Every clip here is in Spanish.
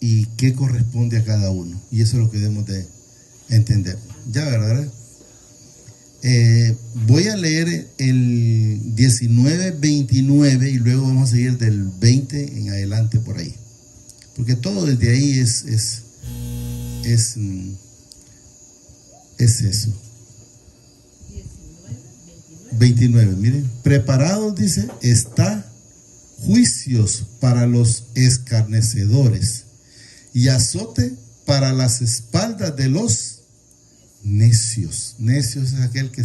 y qué corresponde a cada uno. Y eso es lo que debemos de entender. Ya, ¿verdad? Voy a leer el 19, 29 y luego vamos a seguir del 20 en adelante por ahí. Porque todo desde ahí es eso. 29, miren. Preparados, dice, está juicios para los escarnecedores y azote para las espaldas de los necios. Necios es aquel que,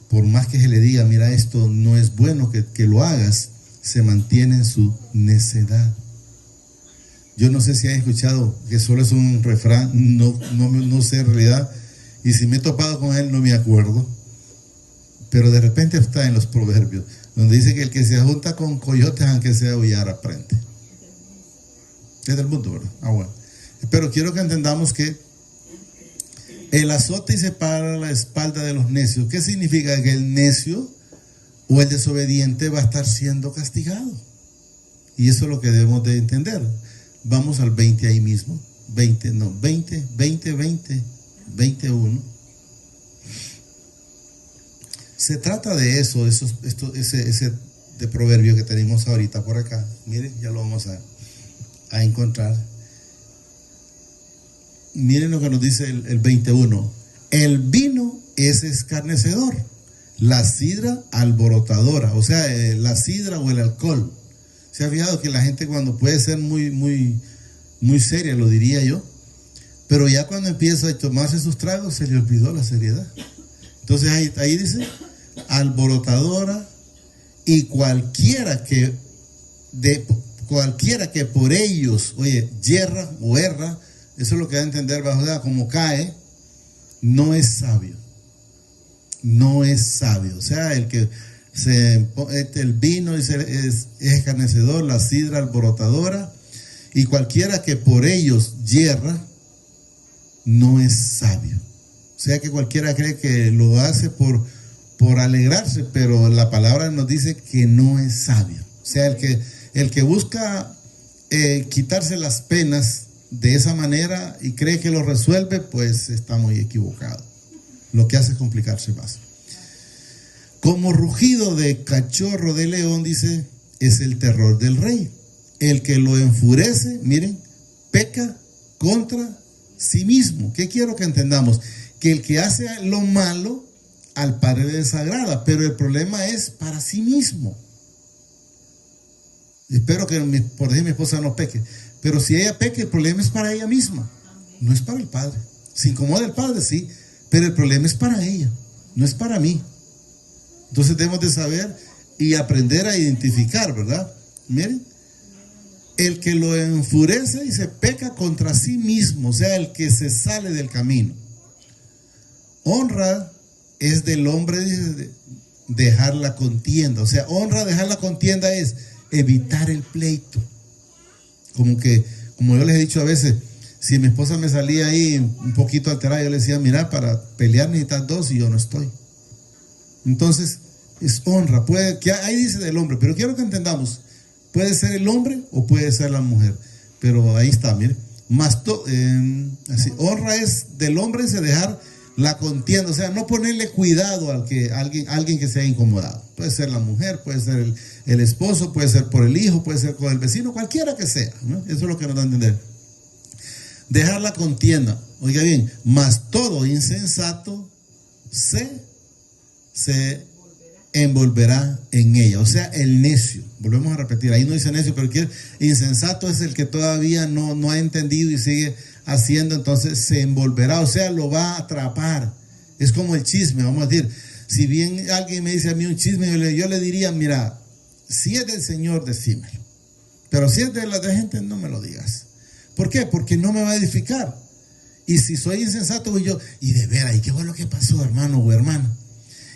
por más que se le diga, mira, esto no es bueno que lo hagas, se mantiene en su necedad. Yo no sé si han escuchado que solo es un refrán, no sé en realidad, y si me he topado con él no me acuerdo, pero de repente está en los proverbios, donde dice que el que se junta con coyotes, aunque sea aullar, aprende. Es del mundo, ¿verdad? Bueno. Pero quiero que entendamos que el azote dice para la espalda de los necios. ¿Qué significa? Que el necio o el desobediente va a estar siendo castigado. Y eso es lo que debemos de entender. Vamos al 20 ahí mismo. 21. Se trata de eso, ese de proverbio que tenemos ahorita por acá. Miren, ya lo vamos a encontrar. Miren lo que nos dice el 21. El vino es escarnecedor, la sidra alborotadora, o sea, la sidra o el alcohol. ¿Se ha fijado que la gente cuando puede ser muy seria, lo diría yo, pero ya cuando empieza a tomarse sus tragos se le olvidó la seriedad? Entonces ahí dice alborotadora, y cualquiera que por ellos, oye, yerra o erra, eso es lo que da a entender bajo como cae, no es sabio. No es sabio. O sea, el que el vino es escarnecedor, la sidra alborotadora, y cualquiera que por ellos yerra, no es sabio. O sea que cualquiera cree que lo hace por alegrarse, pero la palabra nos dice que no es sabio. O sea, el que busca quitarse las penas de esa manera y cree que lo resuelve, pues está muy equivocado. Lo que hace es complicarse más. Como rugido de cachorro de león, dice, es el terror del rey. El que lo enfurece, miren, peca contra sí mismo. ¿Qué quiero que entendamos? Que el que hace lo malo, al Padre le desagrada, pero el problema es para sí mismo. Espero que por decir mi esposa no peque, pero si ella peque, el problema es para ella misma, no es para el Padre. Se incomoda el Padre, sí, pero el problema es para ella, no es para mí. Entonces debemos de saber y aprender a identificar, ¿verdad? Miren, el que lo enfurece y se peca contra sí mismo, o sea, el que se sale del camino. Honra es del hombre dejar la contienda, o sea, honra, dejar la contienda es evitar el pleito. Como yo les he dicho a veces, si mi esposa me salía ahí un poquito alterada, yo le decía, mira, para pelear necesitas dos y yo no estoy. Entonces, es honra. Ahí dice del hombre, pero quiero que entendamos, puede ser el hombre o puede ser la mujer. Pero ahí está, mire. Así, honra es del hombre, es dejar la contienda, o sea, no ponerle cuidado al que alguien que se haya incomodado. Puede ser la mujer, puede ser el esposo, puede ser por el hijo, puede ser con el vecino, cualquiera que sea, ¿no? Eso es lo que nos da a entender. Dejar la contienda, oiga bien, mas todo insensato se envolverá en ella, o sea, el necio. Volvemos a repetir, ahí no dice necio, pero insensato es el que todavía no ha entendido y sigue haciendo, entonces se envolverá, o sea, lo va a atrapar. Es como el chisme, vamos a decir, si bien alguien me dice a mí un chisme, yo le diría, mira, si es del Señor, decímelo, pero si es de la gente, no me lo digas. ¿Por qué? Porque no me va a edificar. Y si soy insensato, voy yo, y de veras, ¿y qué fue lo que pasó, hermano o hermana?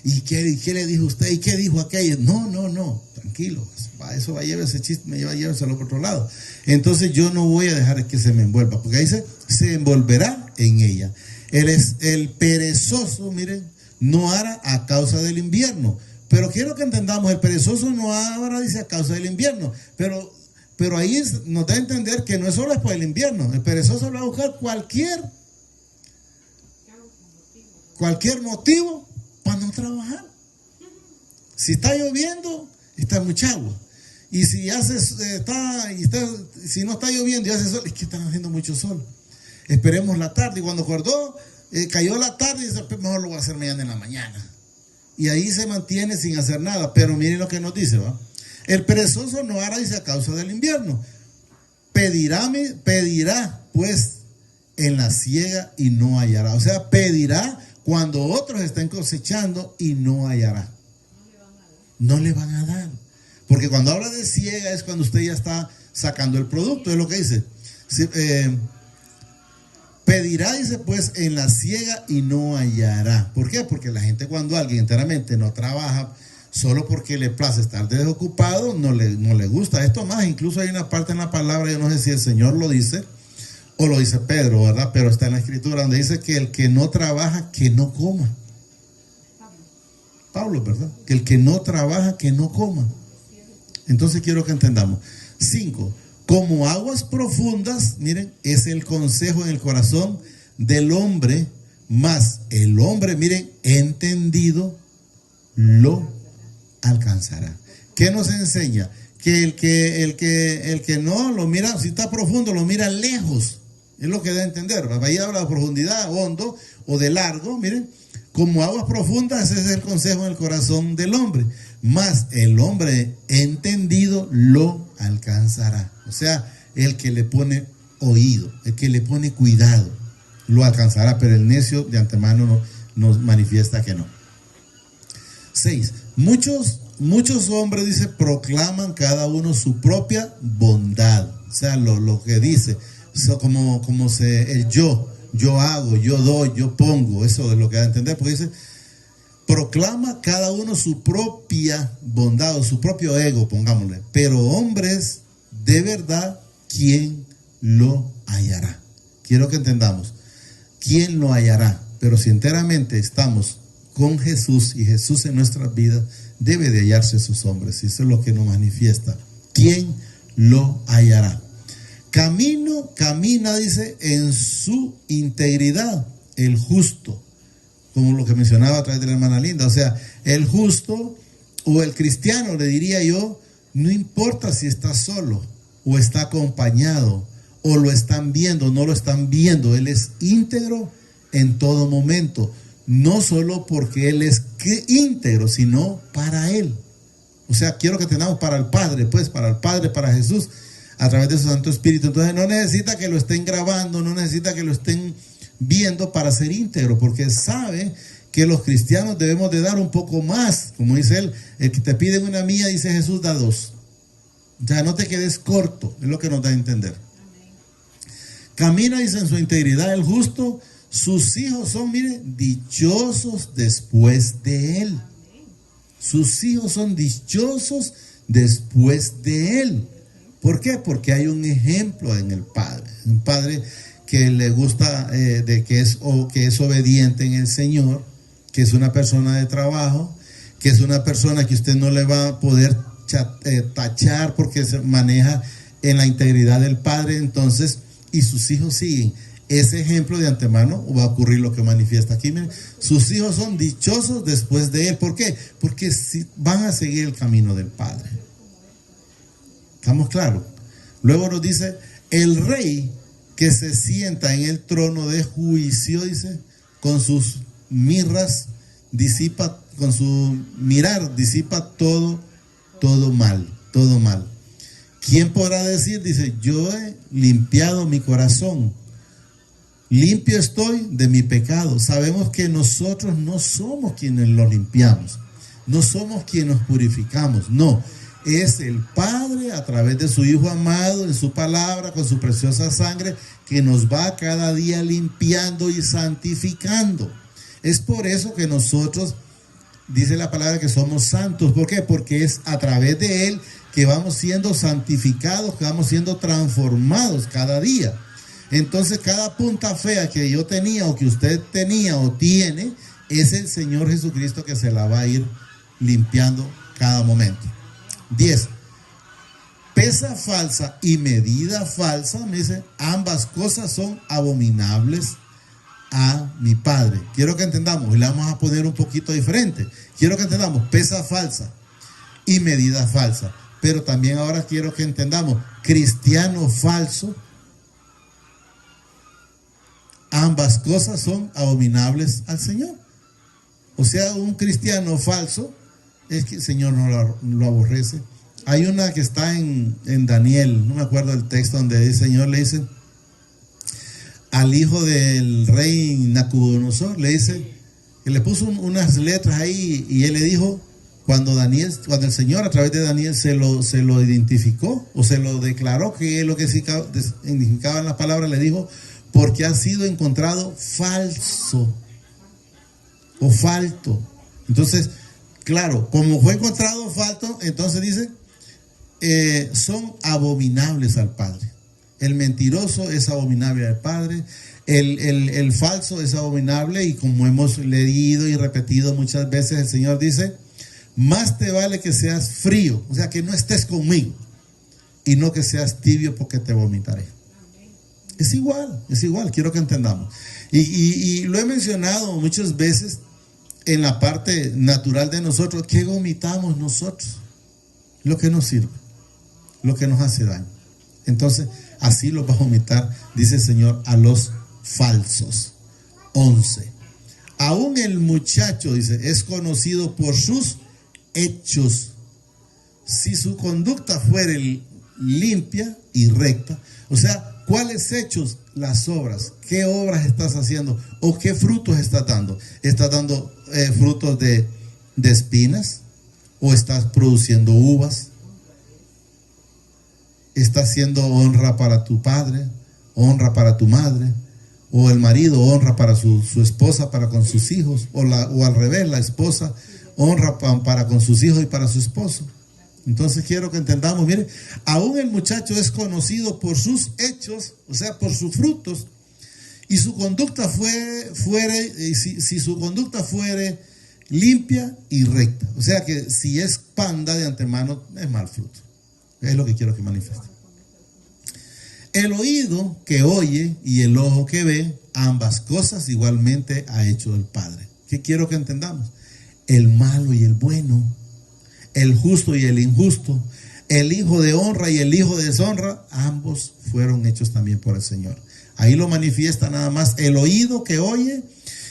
¿Y qué le dijo usted? ¿Y qué dijo aquello? No, tranquilo, eso va a llevar ese chisme, va a llevárselo por otro lado. Entonces yo no voy a dejar que se me envuelva, porque ahí se envolverá en ella. El perezoso, miren, no hará a causa del invierno. Pero quiero que entendamos, el perezoso no hará, dice, a causa del invierno. Pero Pero ahí nos da a entender que no es solo por el invierno. El perezoso va a buscar cualquier motivo para no trabajar. Si está lloviendo, está mucha agua. Y si si no está lloviendo y hace sol, es que están haciendo mucho sol. Esperemos la tarde. Y cuando acordó, cayó la tarde y dice, mejor lo voy a hacer mañana en la mañana. Y ahí se mantiene sin hacer nada. Pero miren lo que nos dice, ¿va? El perezoso no hará, dice, a causa del invierno. Pedirá pues en la siega y no hallará. O sea, pedirá cuando otros estén cosechando y no hallará. No le van a dar. Porque cuando habla de siega es cuando usted ya está sacando el producto, es lo que dice. Pedirá, dice, pues en la siega y no hallará. ¿Por qué? Porque la gente, cuando alguien enteramente no trabaja, solo porque le place estar desocupado, no le gusta esto más. Incluso hay una parte en la palabra, yo no sé si el Señor lo dice o lo dice Pedro, ¿verdad? Pero está en la escritura donde dice que el que no trabaja, que no coma. Pablo, ¿verdad? Que el que no trabaja, que no coma. Entonces quiero que entendamos. 5. Como aguas profundas, miren, es el consejo en el corazón del hombre, más el hombre, miren, entendido, lo alcanzará. ¿Qué nos enseña? Que el que no lo mira, si está profundo, lo mira lejos. Es lo que da a entender. Ahí habla de profundidad, hondo o de largo, miren. Como aguas profundas, ese es el consejo en el corazón del hombre. Más el hombre entendido lo alcanzará. O sea, el que le pone oído, el que le pone cuidado, lo alcanzará. Pero el necio de antemano nos manifiesta que no. 6. Muchos hombres, dice, proclaman cada uno su propia bondad. O sea, lo que dice, el yo hago, yo doy, yo pongo. Eso es lo que da a entender, porque dice, proclama cada uno su propia bondad o su propio ego, pongámosle. Pero hombres de verdad, ¿quién lo hallará? Quiero que entendamos, ¿quién lo hallará? Pero si enteramente estamos con Jesús y Jesús en nuestras vidas, debe de hallarse esos hombres. Y eso es lo que nos manifiesta. ¿Quién lo hallará? Camina, dice, en su integridad, el justo. Como lo que mencionaba a través de la hermana Linda. O sea, el justo o el cristiano, le diría yo, no importa si está solo o está acompañado o lo están viendo, no lo están viendo. Él es íntegro en todo momento. No solo porque Él es íntegro, sino para Él. O sea, quiero que tengamos para el Padre, pues, para el Padre, para Jesús, a través de su Santo Espíritu. Entonces no necesita que lo estén grabando, no necesita que lo estén viendo para ser íntegro, porque sabe que los cristianos debemos de dar un poco más. Como dice él, el que te pide una milla, dice Jesús, da 2. Ya no te quedes corto, es lo que nos da a entender. Amén. Camina, dice, en su integridad el justo. Sus hijos son, mire, dichosos después de él. Sus hijos son dichosos después de él. ¿Por qué? Porque hay un ejemplo en el Padre. Un Padre que le gusta, que es obediente en el Señor, que es una persona de trabajo, que es una persona que usted no le va a poder tachar porque se maneja en la integridad del Padre. Entonces, y sus hijos siguen ese ejemplo de antemano, va a ocurrir lo que manifiesta aquí. Miren, sus hijos son dichosos después de él. ¿Por qué? Porque van a seguir el camino del Padre. ¿Estamos claros? Luego nos dice, el rey que se sienta en el trono de juicio, dice, con sus mirras disipa, con su mirar disipa todo mal. ¿Quién podrá decir? Dice, yo he limpiado mi corazón, limpio estoy de mi pecado. Sabemos que nosotros no somos quienes lo limpiamos, no somos quienes nos purificamos, no. Es el Padre a través de su Hijo amado, en su palabra, con su preciosa sangre, que nos va cada día limpiando y santificando. Es por eso que nosotros, dice la palabra, que somos santos. ¿Por qué? Porque es a través de Él que vamos siendo santificados, que vamos siendo transformados cada día. Entonces, cada punta fea que yo tenía o que usted tenía o tiene, es el Señor Jesucristo que se la va a ir limpiando cada momento. 10. pesa falsa y medida falsa, me dice, ambas cosas son abominables a mi Padre. Quiero que entendamos, y le vamos a poner un poquito diferente. Quiero que entendamos, pesa falsa y medida falsa. Pero también ahora quiero que entendamos, cristiano falso, ambas cosas son abominables al Señor. O sea, un cristiano falso es que el Señor no lo aborrece. Hay una que está en Daniel, no me acuerdo el texto, donde el Señor le dice al hijo del rey Nabucodonosor, le dice que le puso unas letras ahí, y él le dijo, cuando el Señor a través de Daniel se lo identificó o se lo declaró, que es lo que significaban las palabras, le dijo, porque ha sido encontrado falso o falto. Entonces, claro, como fue encontrado falto, entonces dice, son abominables al Padre. El mentiroso es abominable al Padre, el falso es abominable, y como hemos leído y repetido muchas veces, el Señor dice, más te vale que seas frío, o sea, que no estés conmigo, y no que seas tibio, porque te vomitaré. Es igual, quiero que entendamos. Y lo he mencionado muchas veces en la parte natural de nosotros. ¿Qué vomitamos nosotros? Lo que nos sirve, lo que nos hace daño. Entonces, así lo va a vomitar, dice el Señor, a los falsos. 11. Aún el muchacho, dice, es conocido por sus hechos. Si su conducta fuere limpia y recta, o sea, ¿cuáles hechos? Las obras. ¿Qué obras estás haciendo? ¿O qué frutos estás dando? ¿Estás dando frutos de espinas? ¿O estás produciendo uvas? ¿Estás haciendo honra para tu padre? ¿Honra para tu madre? ¿O el marido honra para su esposa, para con sus hijos? ¿O al revés, la esposa honra para con sus hijos y para su esposo? Entonces quiero que entendamos, mire, aún el muchacho es conocido por sus hechos, o sea, por sus frutos, y su conducta si su conducta fuere limpia y recta. O sea que si es panda de antemano, es mal fruto. Es lo que quiero que manifieste. El oído que oye y el ojo que ve, ambas cosas igualmente ha hecho el Padre. ¿Qué quiero que entendamos? El malo y el bueno, el justo y el injusto, el hijo de honra y el hijo de deshonra, ambos fueron hechos también por el Señor. Ahí lo manifiesta nada más. El oído que oye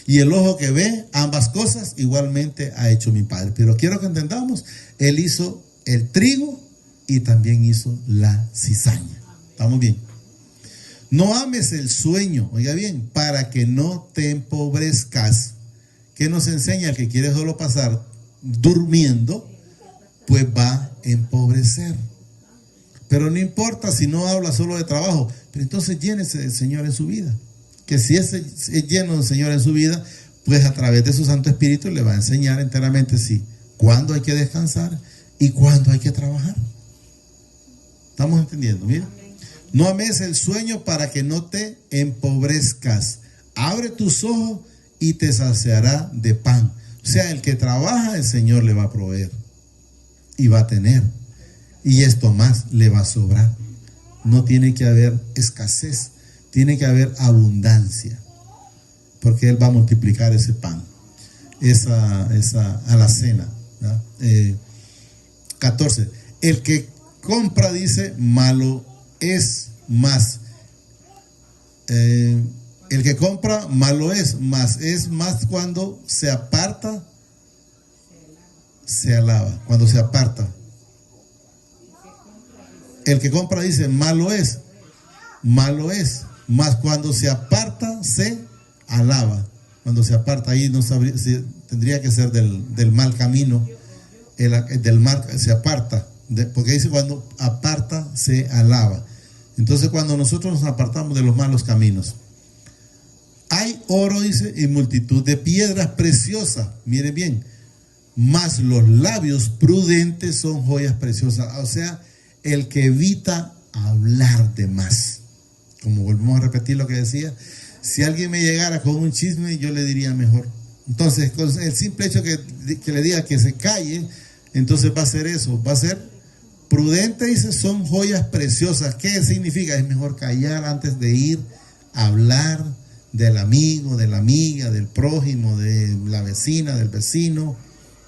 y el ojo que ve, ambas cosas igualmente ha hecho mi Padre. Pero quiero que entendamos, Él hizo el trigo y también hizo la cizaña. ¿Estamos bien? No ames el sueño, oiga bien, para que no te empobrezcas. ¿Qué nos enseña? El que quiere solo pasar durmiendo, pues va a empobrecer. Pero no importa si no habla solo de trabajo, pero entonces llénese del Señor en su vida. Que si es lleno del Señor en su vida, pues a través de su Santo Espíritu le va a enseñar enteramente cuándo hay que descansar y cuándo hay que trabajar. ¿Estamos entendiendo? Mira. No ames el sueño para que no te empobrezcas. Abre tus ojos y te saciará de pan. O sea, el que trabaja, el Señor le va a proveer. Y va a tener. Y esto más le va a sobrar. No tiene que haber escasez. Tiene que haber abundancia. Porque Él va a multiplicar ese pan. Esa alacena. 14. El que compra, dice, malo es más. El que compra, malo es más cuando se aparta, se alaba. Cuando se aparta. El que compra, dice, malo es más cuando se aparta, se alaba. Cuando se aparta, ahí no sabría, tendría que ser del mal camino, del mal, se aparta. Porque dice cuando aparta se alaba. Entonces cuando nosotros nos apartamos de los malos caminos, hay oro, dice, y multitud de piedras preciosas, miren bien, mas los labios prudentes son joyas preciosas. O sea, el que evita hablar de más. Como volvemos a repetir lo que decía, si alguien me llegara con un chisme, yo le diría mejor. Entonces con el simple hecho que le diga que se calle, entonces va a ser eso, va a ser Prudente, dice, son joyas preciosas. ¿Qué significa? Es mejor callar antes de ir a hablar del amigo, de la amiga, del prójimo, de la vecina, del vecino,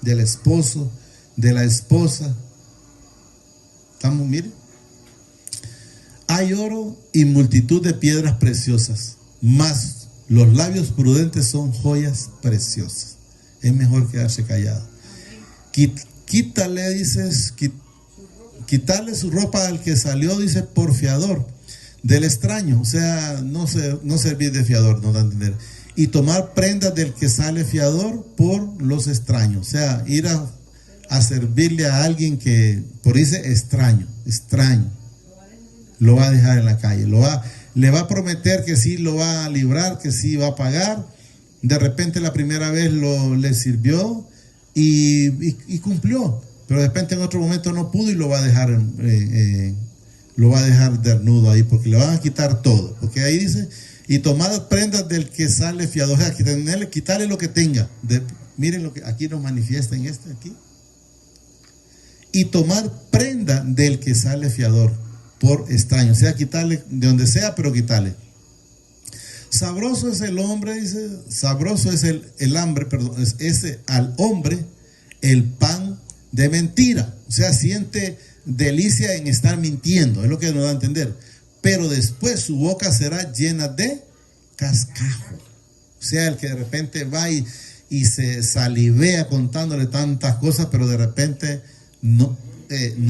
del esposo, de la esposa. ¿Estamos, miren? Hay oro y multitud de piedras preciosas, mas los labios prudentes son joyas preciosas. Es mejor quedarse callado. Quítale, dices, quitarle su ropa al que salió, dice, por fiador del extraño. O sea, no servir de fiador, no da a entender. Y tomar prendas del que sale fiador por los extraños. O sea, ir a servirle a alguien que, por dice, extraño. Lo va a dejar en la calle. Le va a prometer que sí lo va a librar, que sí va a pagar. De repente la primera vez le sirvió y cumplió. Pero de repente en otro momento no pudo y lo va a dejar desnudo ahí, porque le van a quitar todo. Porque ahí dice, y tomar prendas del que sale fiador. O sea, quitarle lo que tenga. Miren lo que aquí nos manifiesta en aquí. Y tomar prenda del que sale fiador por extraño. O sea, quitarle de donde sea, pero quitarle. Sabroso es el hombre, dice, sabroso es el hambre, perdón, es al hombre el pan de mentira. O sea, siente delicia en estar mintiendo, es lo que nos da a entender. Pero después su boca será llena de cascajo. O sea, el que de repente va y se salivea contándole tantas cosas, pero de repente no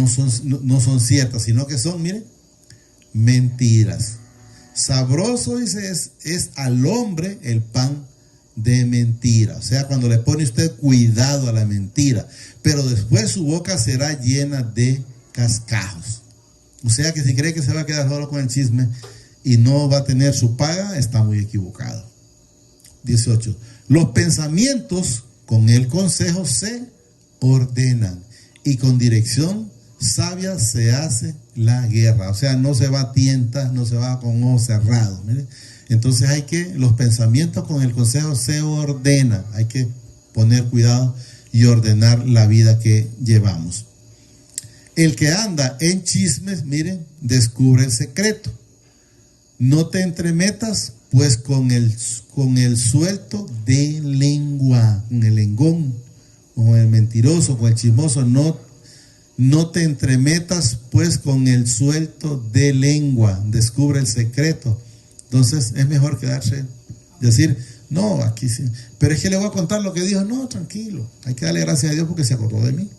son ciertas, sino que son, miren, mentiras. Sabroso, dice, es al hombre el pan de mentira. O sea, cuando le pone usted cuidado a la mentira, pero después su boca será llena de cascajos. O sea que si cree que se va a quedar solo con el chisme y no va a tener su paga, está muy equivocado. 18. Los pensamientos con el consejo se ordenan, y con dirección sabia se hace la guerra. O sea, no se va a tientas, no se va con ojos cerrados. Mire. Entonces los pensamientos con el consejo se ordenan. Hay que poner cuidado y ordenar la vida que llevamos. El que anda en chismes, miren, descubre el secreto. No te entremetas, pues con el suelto de lengua, con el lengón, con el mentiroso, con el chismoso, no te entremetas, pues con el suelto de lengua, descubre el secreto. Entonces es mejor quedarse, decir, no, aquí sí, pero es que le voy a contar lo que dijo. No, tranquilo, hay que darle gracias a Dios porque se acordó de mí.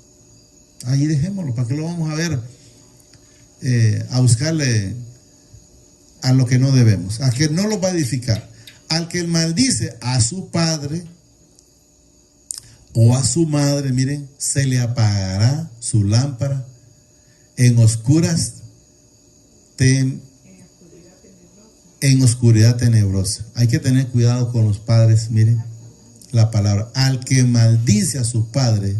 Ahí dejémoslo, ¿para qué lo vamos a ver? A buscarle a lo que no debemos, a que no lo va a edificar. Al que maldice a su padre o a su madre, miren, se le apagará su lámpara en oscuridad tenebrosa. Hay que tener cuidado con los padres, miren la palabra. Al que maldice a su padre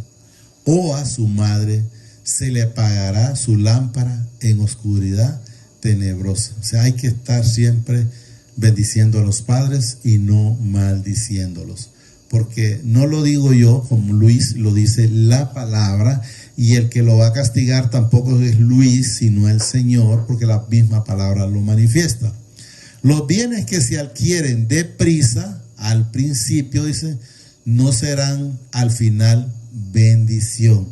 o a su madre, se le apagará su lámpara en oscuridad tenebrosa. O sea, hay que estar siempre bendiciendo a los padres y no maldiciéndolos. Porque no lo digo yo, como Luis lo dice la palabra, y el que lo va a castigar tampoco es Luis, sino el Señor, porque la misma palabra lo manifiesta. Los bienes que se adquieren deprisa, al principio, dice, no serán al final bendición.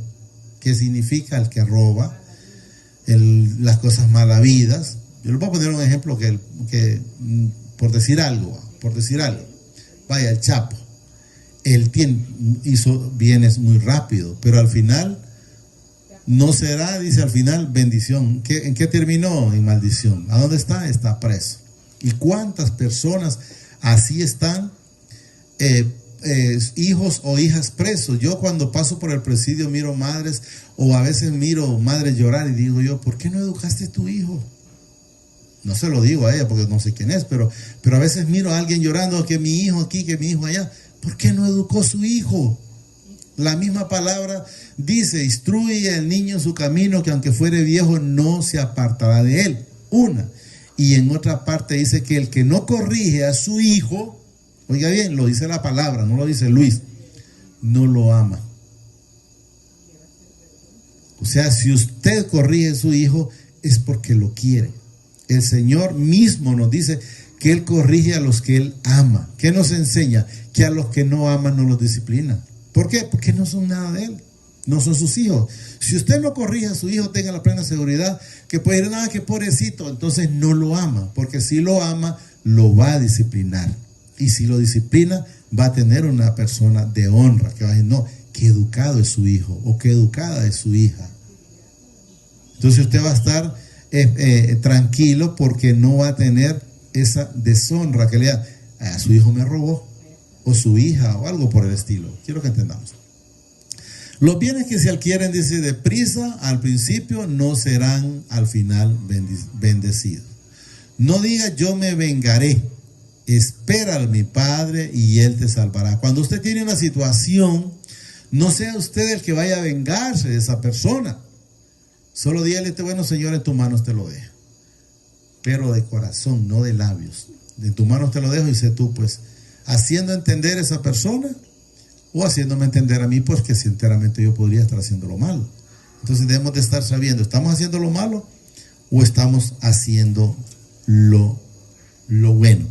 ¿Qué significa? El que roba, las cosas mal habidas. Yo les voy a poner un ejemplo que por decir algo, vaya, el Chapo. Él hizo bienes muy rápido, pero al final no será, dice, al final bendición. ¿En qué terminó? En maldición. ¿A dónde está? Está preso. ¿Y cuántas personas así están, hijos o hijas presos? Yo cuando paso por el presidio miro madres, o a veces miro madres llorar y digo yo, ¿por qué no educaste a tu hijo? No se lo digo a ella porque no sé quién es, pero a veces miro a alguien llorando, que mi hijo aquí, que mi hijo allá. ¿Por qué no educó a su hijo? La misma palabra dice, instruye al niño en su camino, que aunque fuere viejo no se apartará de él. Y en otra parte dice que el que no corrige a su hijo, oiga bien, lo dice la palabra, no lo dice Luis, no lo ama. O sea, si usted corrige a su hijo, es porque lo quiere. El Señor mismo nos dice que Él corrige a los que Él ama. ¿Qué nos enseña? Que a los que no aman no los disciplina. ¿Por qué? Porque no son nada de Él. No son sus hijos. Si usted no corrige a su hijo, tenga la plena seguridad que puede decir, nada, que pobrecito, entonces no lo ama. Porque si lo ama, lo va a disciplinar. Y si lo disciplina, va a tener una persona de honra, que va a decir, no, qué educado es su hijo, o qué educada es su hija. Entonces usted va a estar tranquilo, porque no va a tener esa deshonra que le da, a su hijo me robó, o su hija, o algo por el estilo. Quiero que entendamos. Los bienes que se adquieren, dice, deprisa al principio, no serán al final bendecidos. No diga yo me vengaré. Espera a mi Padre y Él te salvará. Cuando usted tiene una situación, no sea usted el que vaya a vengarse de esa persona. Solo dígale, bueno, Señor, en tus manos te lo dejo. Pero de corazón, no de labios. En tus manos te lo dejo, y sé tú, pues, haciendo entender a esa persona, o haciéndome entender a mí, pues que sinceramente yo podría estar haciendo lo malo. Entonces debemos de estar sabiendo, ¿estamos haciendo lo malo o estamos haciendo lo bueno?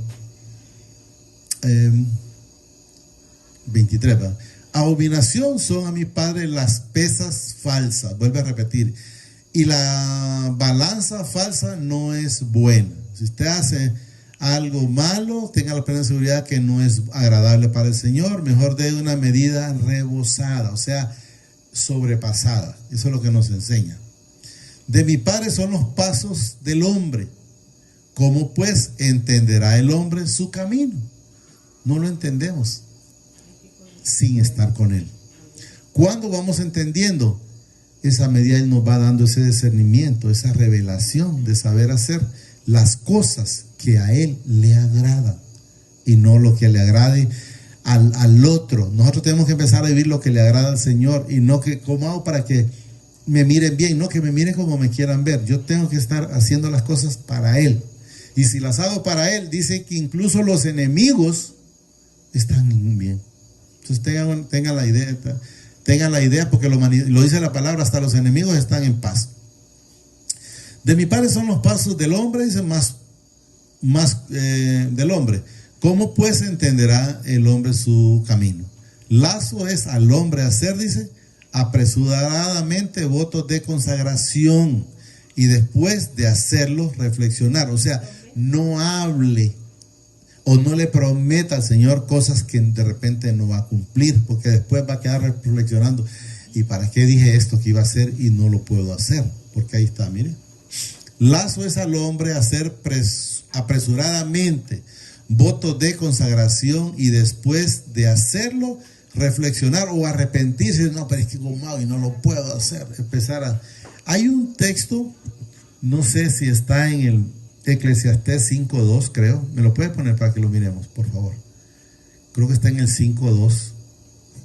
23, ¿verdad? Abominación son a mi Padre las pesas falsas, vuelve a repetir, y la balanza falsa no es buena. Si usted hace algo malo, tenga la plena seguridad que no es agradable para el Señor. Mejor dé una medida rebosada, o sea, sobrepasada. Eso es lo que nos enseña. De mi Padre son los pasos del hombre. ¿Cómo pues entenderá el hombre su camino? No lo entendemos sin estar con Él. ¿Cuándo vamos entendiendo? Esa medida Él nos va dando ese discernimiento, esa revelación de saber hacer las cosas que a Él le agradan, y no lo que le agrade al otro. Nosotros tenemos que empezar a vivir lo que le agrada al Señor, y no que, ¿cómo hago para que me miren bien? No que me miren como me quieran ver. Yo tengo que estar haciendo las cosas para Él, y si las hago para Él, dice que incluso los enemigos están bien. Entonces tengan la idea, porque lo dice la palabra, hasta los enemigos están en paz. De mi Padre son los pasos del hombre, dice, más del hombre. ¿Cómo pues entenderá el hombre su camino? Lazo es al hombre hacer, dice, apresuradamente votos de consagración, y después de hacerlo, reflexionar. O sea, no hable o no le prometa al Señor cosas que de repente no va a cumplir, porque después va a quedar reflexionando, ¿y para qué dije esto que iba a hacer y no lo puedo hacer? Porque ahí está, mire. Lazo es al hombre hacer apresuradamente votos de consagración, y después de hacerlo, reflexionar o arrepentirse. No, pero es que gomado y no lo puedo hacer. Hay un texto, no sé si está en el Eclesiastés 5.2, creo. ¿Me lo puede poner para que lo miremos, por favor? Creo que está en el 5.2,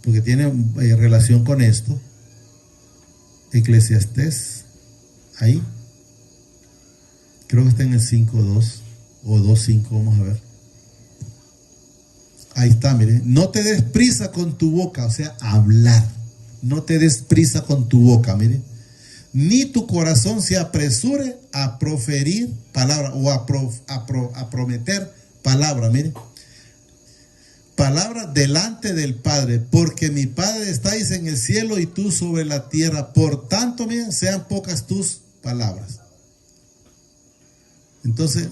porque tiene relación con esto. Eclesiastés, ahí. Creo que está en el 5.2 o 2.5, vamos a ver. Ahí está, mire. No te des prisa con tu boca, o sea, hablar. No te des prisa con tu boca, mire. Ni tu corazón se apresure a proferir palabra, o a prometer palabra, mire. Palabra delante del Padre, porque mi Padre estáis en el cielo y tú sobre la tierra. Por tanto, mire, sean pocas tus palabras. Entonces,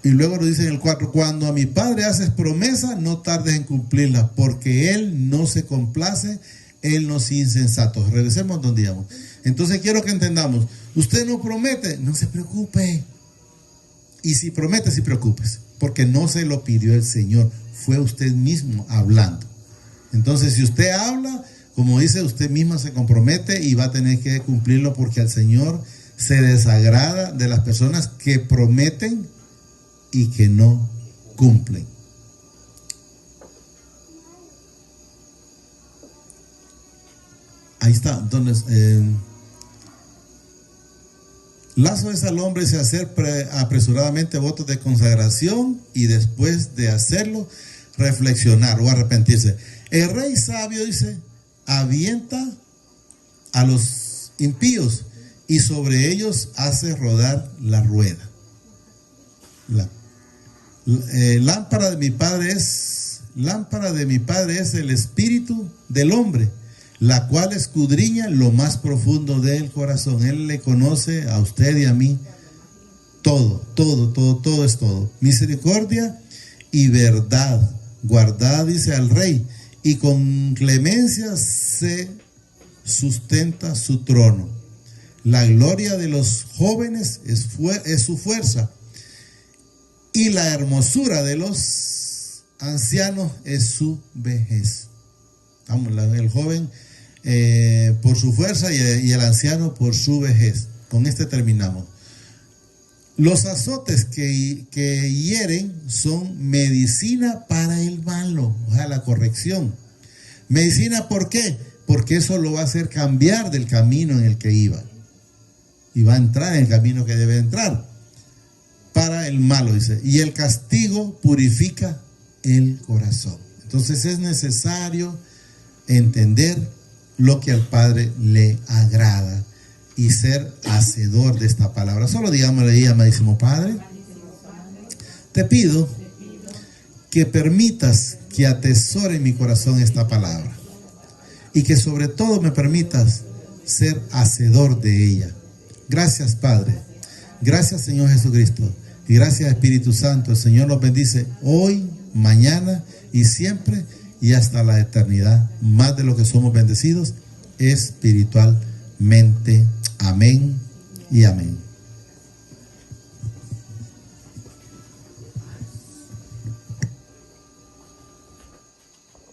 y luego nos dice en el 4, cuando a mi Padre haces promesa, no tardes en cumplirla, porque Él no se complace en los insensatos. Regresemos donde íbamos. Entonces quiero que entendamos, usted no promete, no se preocupe. Y si promete, sí preocúpese, porque no se lo pidió el Señor, fue usted mismo hablando. Entonces, si usted habla, como dice, usted misma se compromete y va a tener que cumplirlo, porque al Señor se desagrada de las personas que prometen y que no cumplen. Ahí está. Entonces, lazo es al hombre se hacer apresuradamente votos de consagración, y después de hacerlo, reflexionar o arrepentirse. El rey sabio, dice, avienta a los impíos y sobre ellos hace rodar la rueda. Lámpara de mi Padre es el espíritu del hombre, la cual escudriña lo más profundo del corazón. Él le conoce a usted y a mí todo es todo. Misericordia y verdad guardad, dice, al rey, y con clemencia se sustenta su trono. La gloria de los jóvenes es su fuerza, y la hermosura de los ancianos es su vejez. Vamos, el joven por su fuerza y el anciano por su vejez. Con este terminamos. Los azotes que hieren son medicina para el malo, o sea, la corrección. Medicina, ¿por qué? Porque eso lo va a hacer cambiar del camino en el que iba. Y va a entrar en el camino que debe entrar. Para el malo, dice. Y el castigo purifica el corazón. Entonces es necesario entender lo que al Padre le agrada y ser hacedor de esta palabra. Solo digámosle ahí, amadísimo Padre, te pido que permitas que atesore en mi corazón esta palabra y que sobre todo me permitas ser hacedor de ella. Gracias, Padre. Gracias, Señor Jesucristo. Y gracias, Espíritu Santo. El Señor nos bendice hoy, mañana y siempre y hasta la eternidad. Más de lo que somos bendecidos espiritualmente. Amén y amén.